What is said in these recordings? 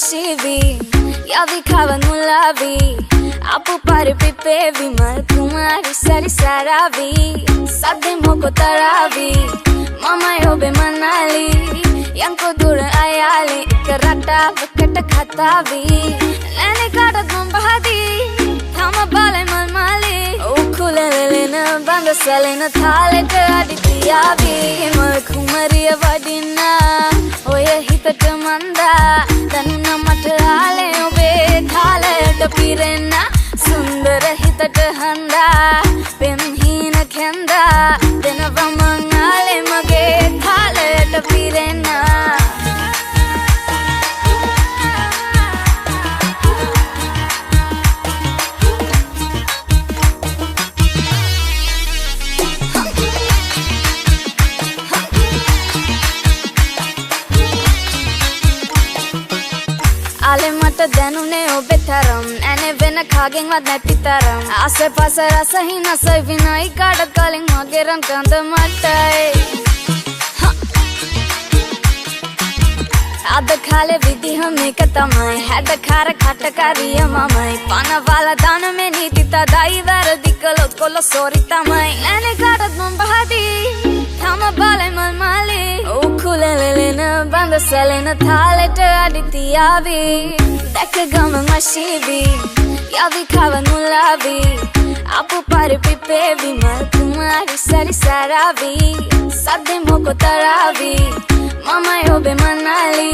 mashivi yavi khavan mulavi apu pare pipevi mal kumari sari saravi sadde moko taravi mama yobe manali yanko dur ayali karata vakata khatavi lene kada gumbahadi thama bale mal mali ukulelena banda salena thaleta aditiyavi mal kumariya vadina oya hitata manda danna mata ale obe thaleta pirena sundara hitata handa pemhina khenda denava mangale mage thaleta pirena Ale mata danune obe taram ane vena khagen wat nati taram ase pase rasa hina sai vinai kada kaleng mageram kanda matai ad khale vidhi hum ekatamai had khara khata kariya mamai pana wala dana me niti tadai var dikalo kolo sori tamai ane kada mumbahadi thama bale mal mali ukulelena banda salena thaleta aditiyavi dekha gama mashivi yavi khavan mulavi apu pare pipevi mal kumari sari saravi sadde moko taravi mama yobe manali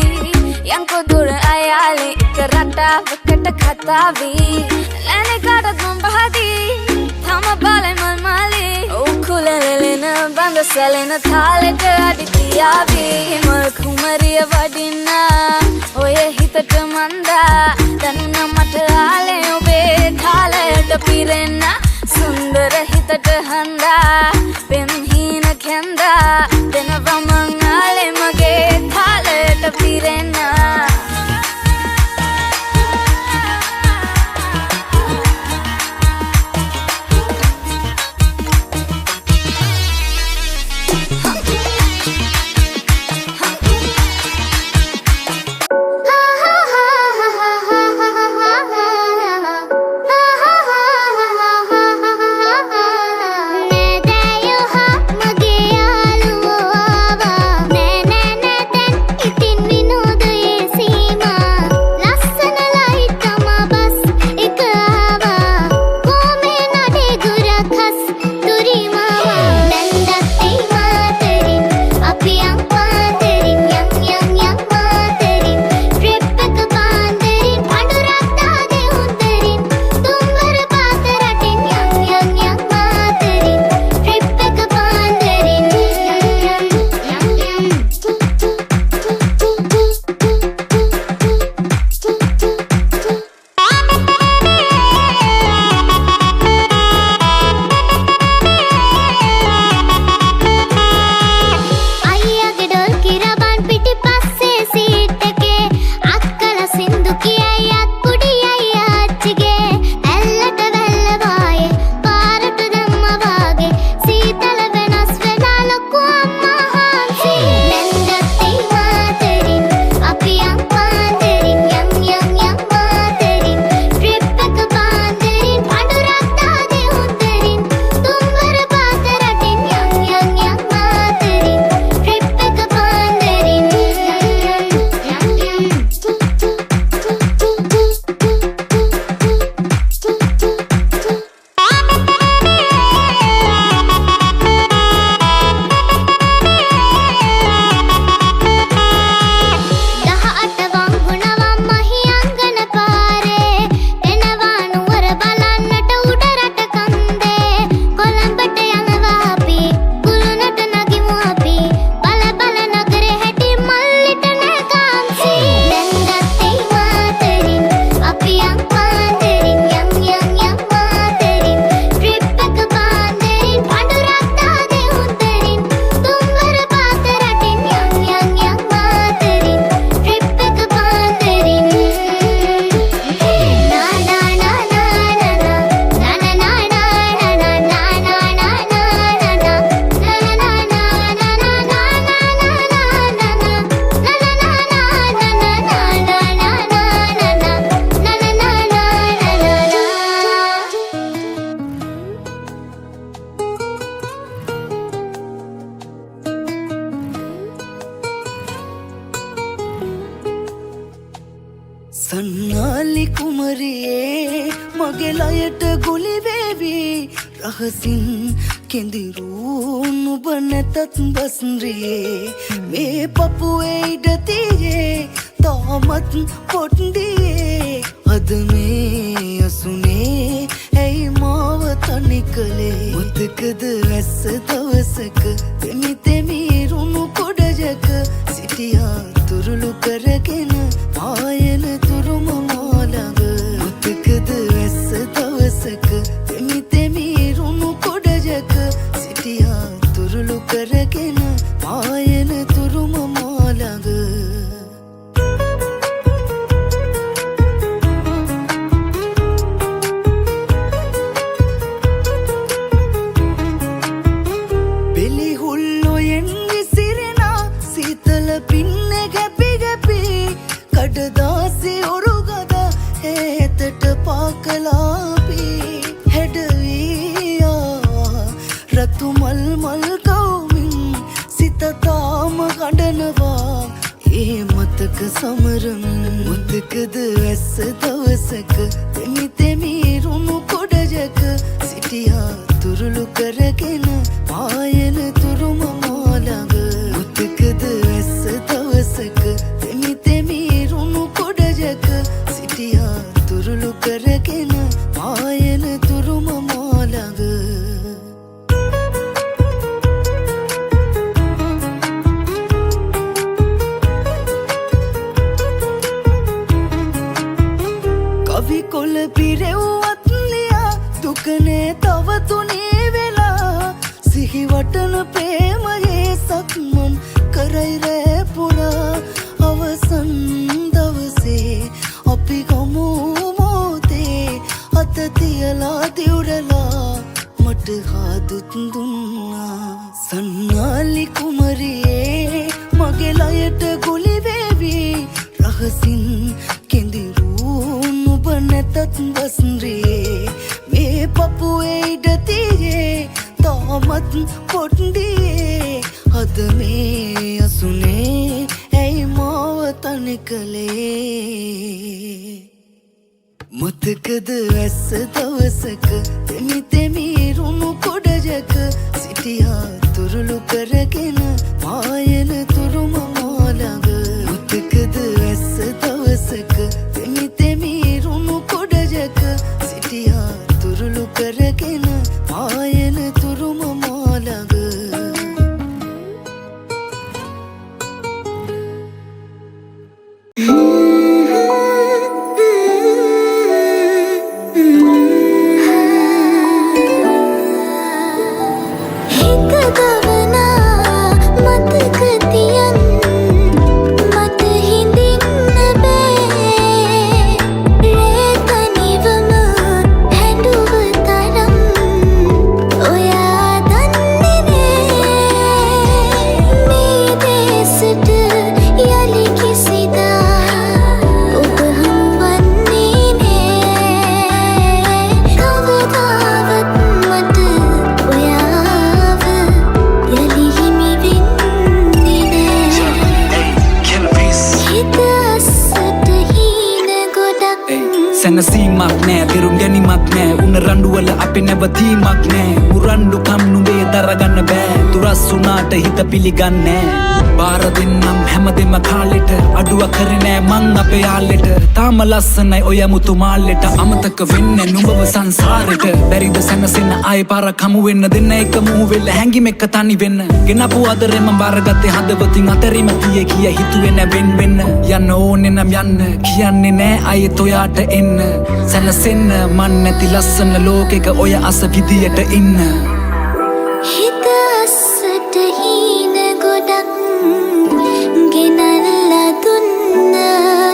yanko dur ayali karata vakata khatavi lene kada gumbahadi thama bale mal mali ukulelena banda salena thaleta aditiyavi mal kumariya vadina oya hitata manda danna mata ale obe thaleta pirena sundara hitata handa pemhina khenda denava mangale mage thaleta pirena ගොලි වේවි රහසින් කෙඳිරු නුඹ නැතත් බස්රියේ මේ පපුවේ ඉඩ තියේ තාමත් පොට්ඩියේ අද මේ අසුනේ ඇයි මාව තනි කළේ මුතකද ඇස්ස දවසක තෙමි තෙමි රුණු කොඩජක සිටියා තුරුළු කරගෙන ආයන තුරුම මාළඟ මුතකද ඇස්ස දවසක තෙමි තෙමි රුණු කොඩජක සිටියා තුරුළු කරගෙන ආයන තුරුම මාළඟ දාසි උරුගද හේතට පාකලාපි හැඩවීයා රතු මල් මල් කවුමින් සිතතාම ගඩනවා ඒ මතක සමරමින් මුතකද ඇස්ස දවසක තෙමි තෙමි රුණු කොඩජක සිටියා තුරුළු කරගෙන ආයන තුරුම මාළඟ මුතකද ඇස්ස දවසක තෙමි තෙමි සිටියා තුරුළු කරගෙන ආයන තුරුම මාළඟ කවි කොළ පිරෙව්වත් ලියා දුකනේ තව තුනේ වෙලා සිහිවටන ප්‍රේමයේ සක්මන් කරයි රෑ පුරා අවසන් දවසේ අපි ගමු මොතේ අත තියලා දිවුරලා මට හාදුත් දුන්නා සන්නාලි කුමරියේ මගේ ලයට ගොලි වේවි රහසින් කෙඳිරු නුඹ නැතත් බස්රියේ මේ පපුවේ ඉඩ තියේ තාමත් පොට්ඩියේ අද මේ අසුනේ ඇයි මාව තනි කළේ මුතකද ඇස්ස දවසක තෙමි තෙමි රුණු කොඩජක සිටියා තුරුළු කරගෙන ආයන තුරුම මාළඟ මුතකද ඇස්ස දවසක තෙමි තෙමි රුණු කොඩජක සිටියා තුරුළු කරගෙන ආයන තුරුම මාළඟ සැනසීමක් නෑ තෙරුම් ගැනීමක් නෑ උන රණ්ඩුවල අපි නැවතීමක් නෑ මුරණ්ඩු කම් නුඹේ දරගන්න බෑ තුරස් වුණාට හිත පිළිගන්නේ බාර දෙන්නම් හැමදෙම කාලෙට අඩුවක් කරේ නෑ මං අපේ යාලෙට තාම ලස්සනයි ඔය මුතු මාල්ලෙට අමතක වෙන්නේ නුඹව සංසාරෙට බැරිද සැනසෙන්න ආයේ පාරක් හමු වෙන්න දෙන්න එක මුහු වෙල හැංගිම එක තනි වෙන්න ගෙනපු අදරෙම බාරගත්තේ හදවතින් අතරීම කිය කිය හිතුවේ නෑ වෙන් වෙන්න යන්න ඕනේ නම් යන්න කියන්නේ නෑ ආයෙත් ඔයාට එන්න සැනසෙන්න මන් නැති ලස්සන ලෝකෙක ඔය අස විදියට ඉන්න හිත අස්සට හීන ගොඩක් ගෙනල්ලා දුන්නා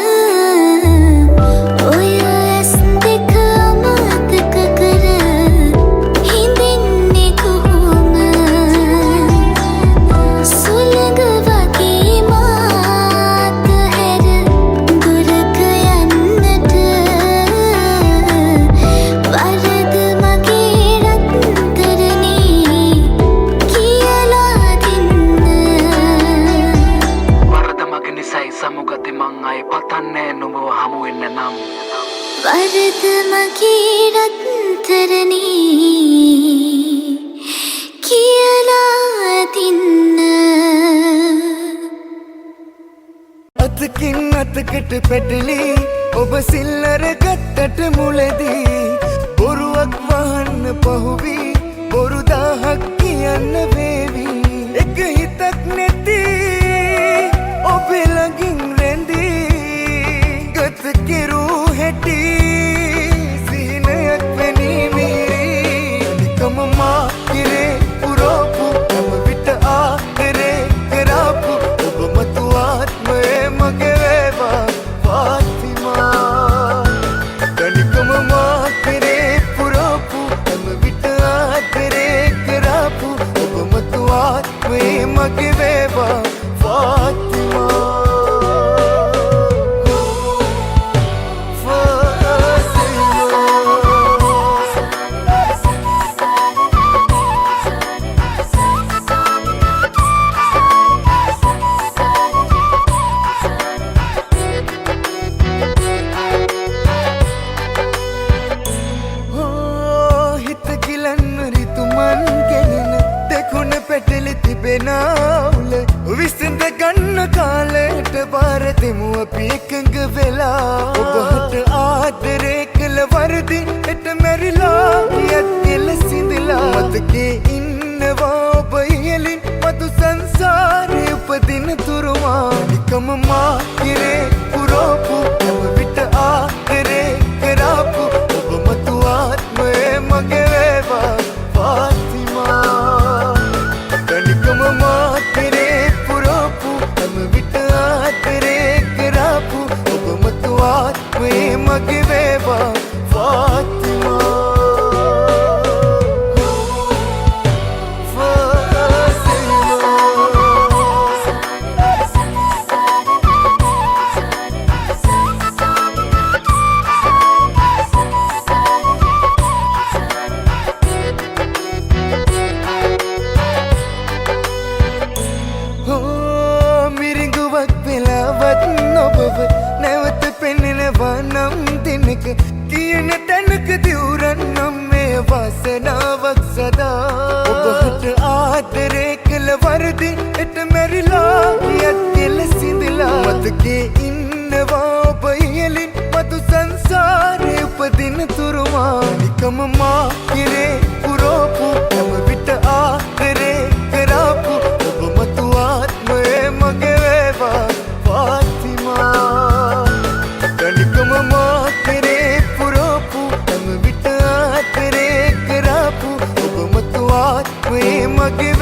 ඔය ඇස් දෙක අමතක කර හිඳින්නේ කොහොම සුළඟ වගේ මාත හැර දුරක යන්නට වරද මගේ රත්තරනේ පැටලි ඔබ සිල්ලර ගත්තට මුලදී බොරුවක් වහන්න පහුවී බොරු 1000ක් කියන්න වේවි එක හිතක් නැති ඔබේ ළඟින් රැඳී ගත කෙරූ හැටි සිහිනයක් වැනි මිහිරි නිකම මා කිරේ පුරෝපු හැම විට ආදරේ කරාපු ඔබ මතු ආත්මයේ මගේ වේවා ෆාතිමා තනිකම මා කිරේ පුරෝපු හැම විට ආදරේ කරාපු ඔබ මතු ආත්මයේ මගේ වේවා ෆාතිමා පැටලි තිබෙනවුල විසඳ ගන්න කාලයට බාර දෙමු අපි එකඟ වෙලා ඔබට ආදරේ කළ වරදි එට මැරිලා යත් කෙල සිඳලා මතකේ ඉන්නවා ඔබ ඉහලින් මතු සංසාරේ උපදින තුරුමා නිකම මා කිරේ පුරෝපු හැම විට ආදරේ කරාපු ඔබ මතු ආත්මයේ මගේ වේවා ෆාතිමා මා කෙරේ පුරෝපු හැම විට ආදරේ කරාපු ඔබ මතු ආත්මයේ මගේ වේවා ෆාතිමා නැවත පෙනෙනවා නම් දිනක කියන තැනක දිවුරන්නම් මේ වාසනාවක් සදා ඔබට ආදරේ කළ වරදි එට මැරිලා යත් කෙල සිඳලා මතකේ ඉන්නවා ඔබ ඉහලින් මතු සංසාරේ උපදින තුරුමා නිකම මා කිරේ පුරෝපු හැම විට ආදරේ කරාපු ඔබ මතු ආත්මයේ මගේ වේවා ෆාතිමා තනිකම මා කෙරේ පුරෝපු හැම විට ආදරේ කරාපු ඔබ මතු ආත්මයේ මගේ